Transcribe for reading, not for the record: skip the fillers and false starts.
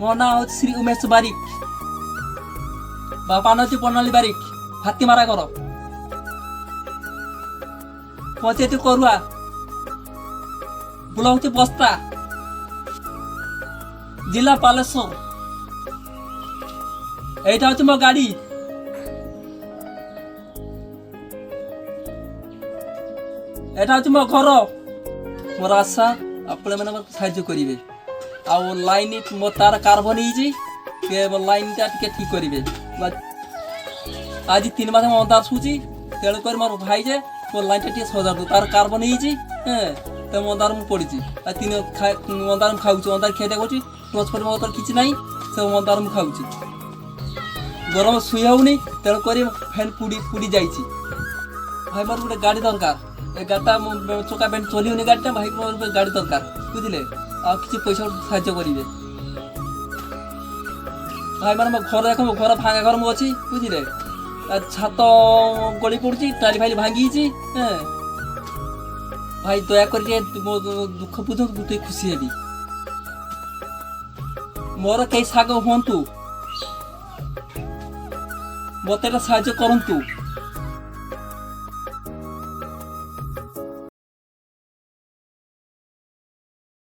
ମୋ ନାଁ ହେଉଛି ଶ୍ରୀ ଉମେଶ ବାରିକ, ବାପା ନାଁ ହେଉଛି ପ୍ରଣାଳୀ ବାରିକ, ହାତୀମାରା ଘର, ପଞ୍ଚାୟତ କରୁଆ, ବ୍ଲକ ହେଉଛି ବସ୍ତା, ଜିଲ୍ଲା ବାଲେଶ୍ୱର। এইটা হচ্ছে ମୋ ଗାଡ଼ି। এটা হচ্ছে ମୋ ଘର। ମୋର ଆଶା ଆପଣମାନେ ମୋତେ ସାହାଯ୍ୟ କରିବେ। ଆଉ ଲାଇନ୍ ମୋ ତାର କାର୍ବନ ହେଇଛି, ଲାଇନ୍ଟା ଟିକେ ଠିକ୍ କରିବେ। ଆଜି 3 ମାସ ମୁଁ ଅନ୍ଧାର ଶୁଛି, ତେଣୁକରି ମୋର ଭାଇ ଯେ ମୋ ଲାଇନ୍ଟା ଟିକେ ସଜାଡ଼ୁ। ତାର କାର୍ବନ ହେଇଛି, ତ ଅନ୍ଧାର ମୁଁ ପଡ଼ିଛି। ଅନ୍ଧାର ମୁଁ ଖାଉଛି, ଅନ୍ଧାର ଖିଆ ଦେଖୁଛି, ଟର୍ଚ୍ଚ ଫର୍ଚ୍ଚ ମୋ କିଛି ନାହିଁ, ସେ ଅନ୍ଧାର ମୁଁ ଖାଉଛି। ଗରମ ଶୋଇ ହେଉନି, ତେଣୁକରି ଫ୍ୟାନ୍ ପୁଡ଼ି ଯାଇଛି। ଭାଇ ମୋର ଗୋଟେ ଗାଡ଼ି ଦରକାର। ଏ ଗାଡ଼ିଟା ଚକା ବ୍ୟାଣ୍ଡ ଚଲିବନି, ଗାଡ଼ିଟା ଭାଇ ମୋର ଗୋଟେ ଗାଡ଼ି ଦରକାର, ବୁଝିଲେ। ଆଉ କିଛି ପଇସା ସାହାଯ୍ୟ କରିବେ ଭାଇ। ମାନେ ମୋ ଘର ଦେଖ, ମୋ ଘର ଭାଙ୍ଗା ଘର ମୁଁ ଅଛି, ବୁଝିଲେ। ଛାତ ଗଳି ପଡ଼ୁଛି, ଟାଲି ଫାଲି ଭାଙ୍ଗିଛି। ଭାଇ ଦୟାକରି ଟିକେ ମୋ ଦୁଃଖ ବୁଝନ୍ତୁ, ମୁଁ ଟିକେ ଖୁସି ହେବି। ମୋର କେହି ସାଙ୍ଗ ହୁଅନ୍ତୁ, ମୋତେ ସାହାଯ୍ୟ କରନ୍ତୁ।